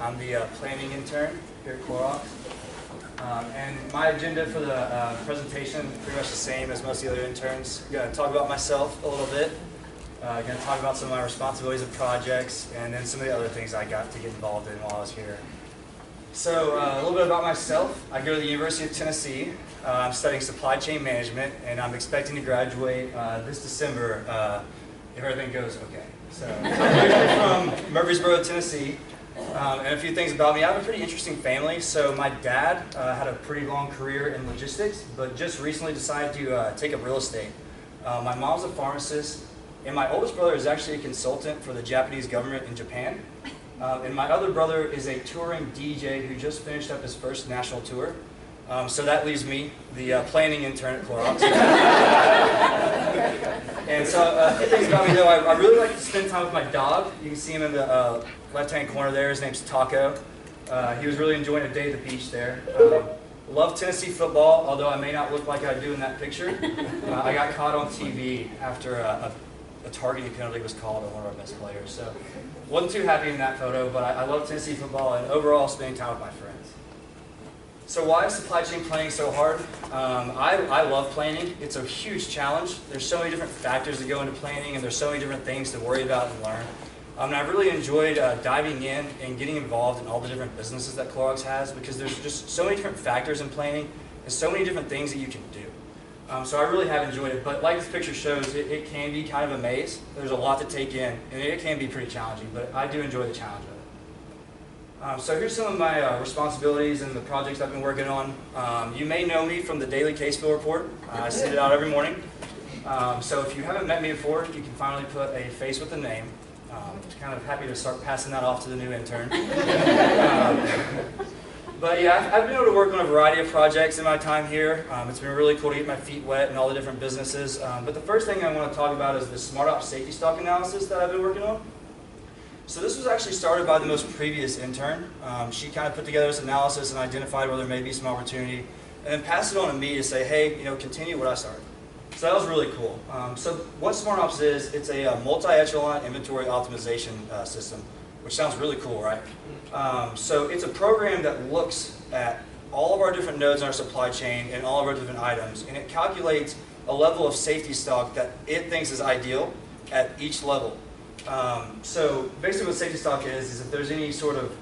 I'm the planning intern here at Clorox. And my agenda for the presentation is pretty much the same as most of the other interns. I'm going to talk about myself a little bit. I'm going to talk about some of my responsibilities and projects, and then some of the other things I got to get involved in while I was here. So a little bit about myself. I go to the University of Tennessee. I'm studying supply chain management, and I'm expecting to graduate this December if everything goes okay. So I'm originally from Murfreesboro, Tennessee. And a few things about me. I have a pretty interesting family. So my dad had a pretty long career in logistics, but just recently decided to take up real estate. My mom's a pharmacist, and my oldest brother is actually a consultant for the Japanese government in Japan. And my other brother is a touring DJ who just finished up his first national tour. So that leaves me, the planning intern at Clorox. And so a few things about me though, I really like to spend time with my dog. You can see him in the left-hand corner there. His name's Taco. He was really enjoying a day at the beach there. Love Tennessee football, although I may not look like I do in that picture. I got caught on TV after a targeting penalty was called on one of our best players. So wasn't too happy in that photo, but I love Tennessee football and overall spending time with my friends. So why is supply chain planning so hard? I love planning. It's a huge challenge. There's so many different factors that go into planning, and there's so many different things to worry about and learn. And I've really enjoyed diving in and getting involved in all the different businesses that Clorox has, because there's just so many different factors in planning and so many different things that you can do. So I really have enjoyed it, but like this picture shows, it can be kind of a maze. There's a lot to take in, and it can be pretty challenging, but I do enjoy the challenge of it. So here's some of my responsibilities and the projects I've been working on. You may know me from the daily case fill report. I send it out every morning. So if you haven't met me before, you can finally put a face with a name. Kind of happy to start passing that off to the new intern. But yeah, I've been able to work on a variety of projects in my time here. It's been really cool to get my feet wet in all the different businesses. But the first thing I want to talk about is the Smart Ops safety stock analysis that I've been working on. So this was actually started by the most previous intern. She kind of put together this analysis and identified where there may be some opportunity, and then passed it on to me to say, hey, continue what I started. So that was really cool. So what Smart Ops is, it's a multi-echelon inventory optimization system, which sounds really cool, right? So it's a program that looks at all of our different nodes in our supply chain and all of our different items, and it calculates a level of safety stock that it thinks is ideal at each level. So basically what safety stock is if there's any sort of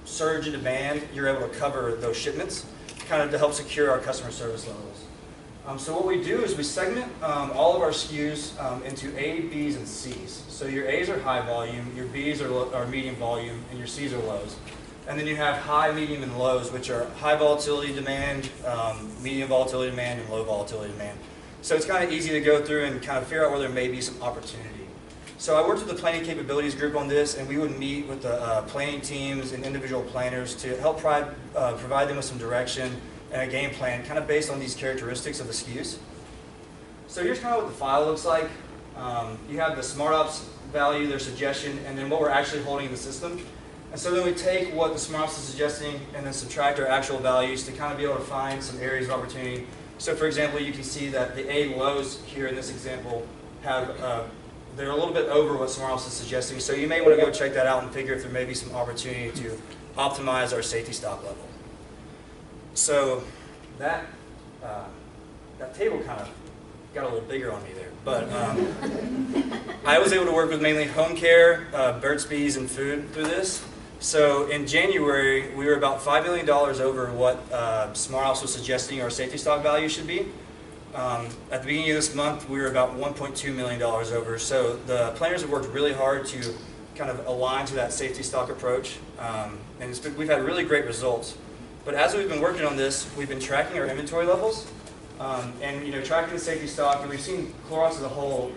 surge in demand, you're able to cover those shipments, kind of to help secure our customer service levels. So what we do is we segment all of our SKUs into A, Bs, and Cs. So your A's are high volume, your Bs are medium volume, and your Cs are lows. And then you have high, medium, and lows, which are high volatility demand, medium volatility demand, and low volatility demand. So it's kind of easy to go through and kind of figure out where there may be some opportunity. So I worked with the planning capabilities group on this, and we would meet with the planning teams and individual planners to help provide them with some direction and a game plan kind of based on these characteristics of the SKUs. So here's kind of what the file looks like. You have the Smart Ops value, their suggestion, and then what we're actually holding in the system. And so then we take what the Smart Ops is suggesting and then subtract our actual values to kind of be able to find some areas of opportunity. So for example, you can see that the A lows here in this example have they're a little bit over what Smart Ops is suggesting, so you may want to go check that out and figure if there may be some opportunity to optimize our safety stock level. So that table kind of got a little bigger on me there, but I was able to work with mainly home care, Burt's Bees, and food through this. So in January, we were about $5 million over what Smart Ops was suggesting our safety stock value should be. At the beginning of this month, we were about $1.2 million over. So the planners have worked really hard to kind of align to that safety stock approach, and we've had really great results. But as we've been working on this, we've been tracking our inventory levels, and tracking the safety stock, and we've seen Clorox as a whole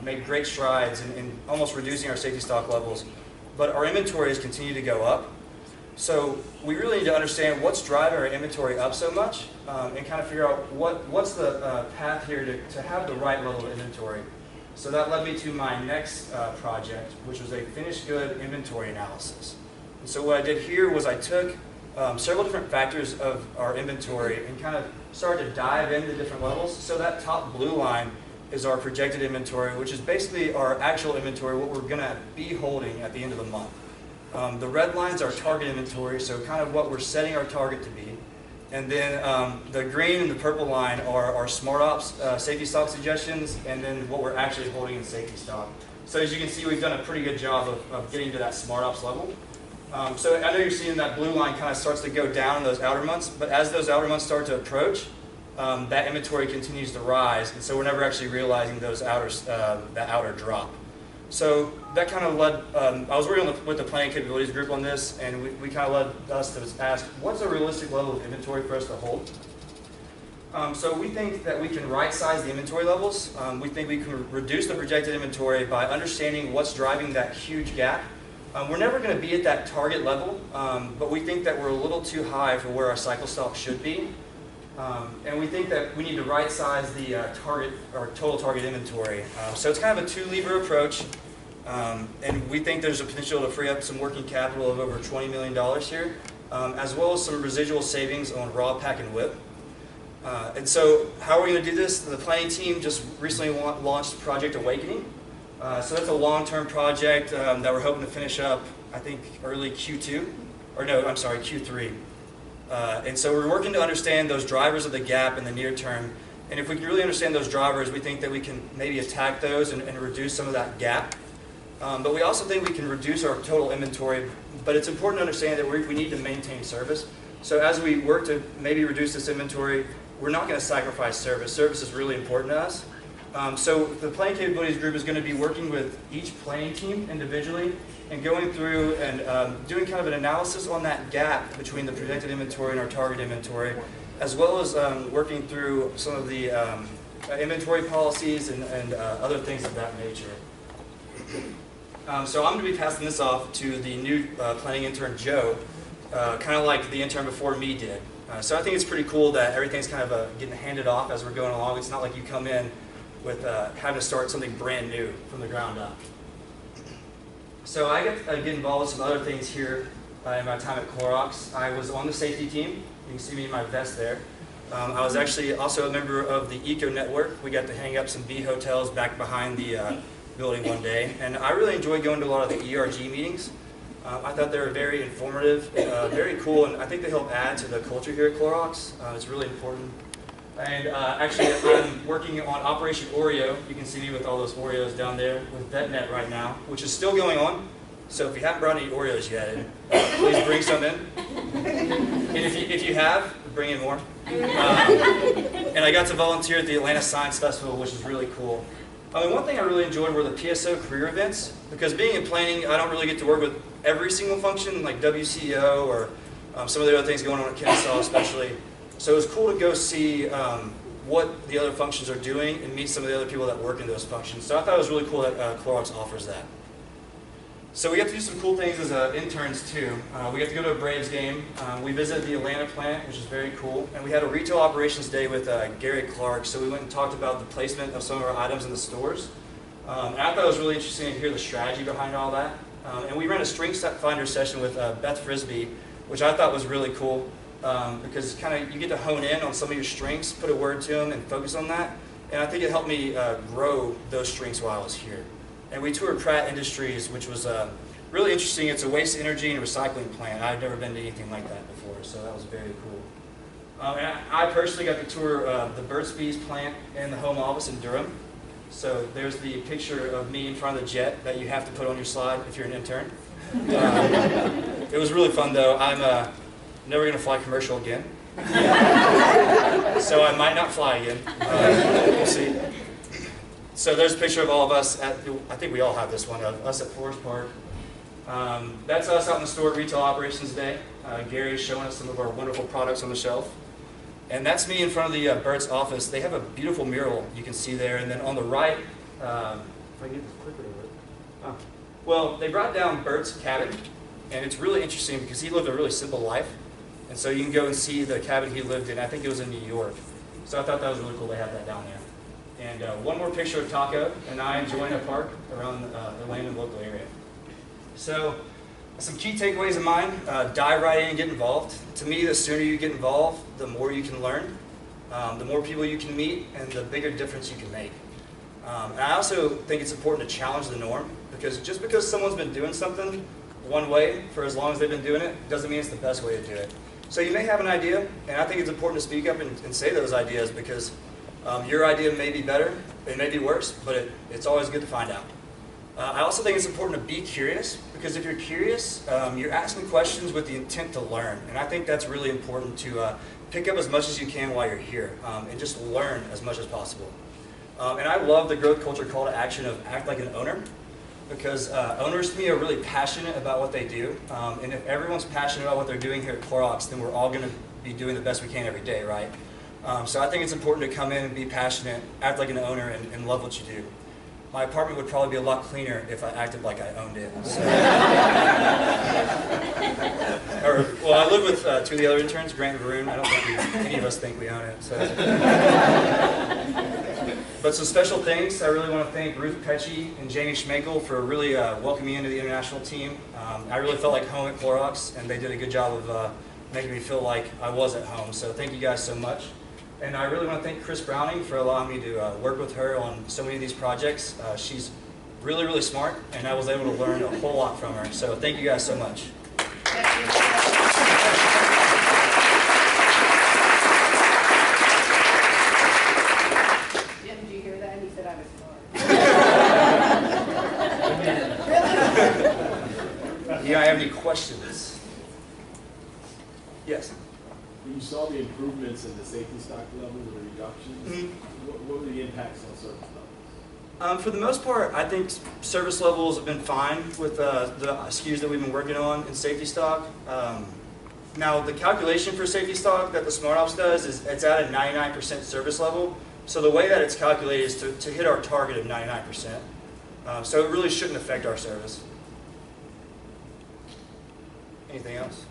make great strides in almost reducing our safety stock levels. But our inventory has continued to go up. So we really need to understand what's driving our inventory up so much, and kind of figure out what's the path here to have the right level of inventory. So that led me to my next project, which was a finished good inventory analysis. And so what I did here was I took several different factors of our inventory and kind of started to dive into different levels. So that top blue line is our projected inventory, which is basically our actual inventory, what we're going to be holding at the end of the month. The red lines are target inventory, so kind of what we're setting our target to be. And then the green and the purple line are our smart ops safety stock suggestions, and then what we're actually holding in safety stock. So as you can see, we've done a pretty good job of getting to that smart ops level. So I know you're seeing that blue line kind of starts to go down in those outer months, but as those outer months start to approach, that inventory continues to rise, and so we're never actually realizing those that outer drop. So that kind of led, I was working with the planning capabilities group on this, and we kind of led us to ask, what's a realistic level of inventory for us to hold? So we think that we can right-size the inventory levels. We think we can reduce the projected inventory by understanding what's driving that huge gap. We're never going to be at that target level, but we think that we're a little too high for where our cycle stock should be. And we think that we need to right-size the target or total target inventory. So it's kind of a two-lever approach, and we think there's a potential to free up some working capital of over $20 million here, as well as some residual savings on raw, pack, and whip. And so how are we going to do this? The planning team just recently launched Project Awakening. So that's a long-term project that we're hoping to finish up, I think, early Q2, or no, I'm sorry, Q3. And so we're working to understand those drivers of the gap in the near term. And if we can really understand those drivers, we think that we can maybe attack those and reduce some of that gap. But we also think we can reduce our total inventory. But it's important to understand that we need to maintain service. So as we work to maybe reduce this inventory, we're not going to sacrifice service. Service is really important to us. So the planning capabilities group is going to be working with each planning team individually and going through and doing kind of an analysis on that gap between the projected inventory and our target inventory, as well as working through some of the inventory policies and other things of that nature. So I'm going to be passing this off to the new planning intern, Joe, kind of like the intern before me did. So I think it's pretty cool that everything's kind of getting handed off as we're going along. It's not like you come in with having to start something brand new from the ground up. So I get involved with some other things here in my time at Clorox. I was on the safety team. You can see me in my vest there. I was actually also a member of the Eco Network. We got to hang up some bee hotels back behind the building one day. And I really enjoyed going to a lot of the ERG meetings. I thought they were very informative, very cool, and I think they help add to the culture here at Clorox. It's really important. And actually, I'm working on Operation Oreo. You can see me with all those Oreos down there with VetNet right now, which is still going on. So if you haven't brought any Oreos yet, please bring some in. And if you have, bring in more. And I got to volunteer at the Atlanta Science Festival, which is really cool. One thing I really enjoyed were the PSO career events, because being in planning, I don't really get to work with every single function, like WCO or some of the other things going on at Kennesaw especially. So it was cool to go see what the other functions are doing and meet some of the other people that work in those functions. So I thought it was really cool that Clorox offers that. So we got to do some cool things as interns too. We got to go to a Braves game. We visited the Atlanta plant, which is very cool. And we had a retail operations day with Garrett. So we went and talked about the placement of some of our items in the stores. And I thought it was really interesting to hear the strategy behind all that. And we ran a strength finder session with Beth Frisbee, which I thought was really cool. Because kind of you get to hone in on some of your strengths, put a word to them, and focus on that. And I think it helped me grow those strengths while I was here. And we toured Pratt Industries, which was really interesting. It's a waste energy and recycling plant. I've never been to anything like that before, so that was very cool. And I personally got to tour the Burt's Bees plant and the home office in Durham. So there's the picture of me in front of the jet that you have to put on your slide if you're an intern. It was really fun, though. I'm never going to fly commercial again. So I might not fly again. We'll see. So there's a picture of all of us at, I think we all have this one, of us at Forest Park. That's us out in the store at Retail Operations Day. Gary's showing us some of our wonderful products on the shelf. And that's me in front of the Burt's office. They have a beautiful mural you can see there. And then on the right, if I get this clicker to work. Well, they brought down Burt's cabin. And it's really interesting because he lived a really simple life. And so you can go and see the cabin he lived in. I think it was in New York. So I thought that was really cool to have that down there. And one more picture of Taco and I enjoying a park around the Atlanta local area. So some key takeaways of mine, dive right in and get involved. To me, the sooner you get involved, the more you can learn, the more people you can meet, and the bigger difference you can make. And I also think it's important to challenge the norm, because just because someone's been doing something one way for as long as they've been doing it doesn't mean it's the best way to do it. So you may have an idea, and I think it's important to speak up and say those ideas because your idea may be better, it may be worse, but it's always good to find out. I also think it's important to be curious because if you're curious, you're asking questions with the intent to learn. And I think that's really important to pick up as much as you can while you're here and just learn as much as possible. And I love the growth culture call to action of act like an owner because owners to me are really passionate about what they do. And if everyone's passionate about what they're doing here at Clorox, then we're all going to be doing the best we can every day, right? So I think it's important to come in and be passionate, act like an owner, and love what you do. My apartment would probably be a lot cleaner if I acted like I owned it. So. Well, I live with two of the other interns, Grant and Varun. I don't think any of us think we own it. So. But some special thanks. I really want to thank Ruth Pecci and Jamie Schmekel for really welcoming me into the international team. I really felt like home at Clorox, and they did a good job of making me feel like I was at home. So thank you guys so much. And I really want to thank Chris Browning for allowing me to work with her on so many of these projects. She's really, really smart, and I was able to learn a whole lot from her. So thank you guys so much. Jim, did you hear that? He said I was smart. Do you have any questions? Yes? When you saw the improvements in the safety stock levels or the reductions, what were the impacts on service levels? For the most part, I think service levels have been fine with the SKUs that we've been working on in safety stock. Now, the calculation for safety stock that the Smart Ops does is it's at a 99% service level. So the way that it's calculated is to hit our target of 99%. So it really shouldn't affect our service. Anything else?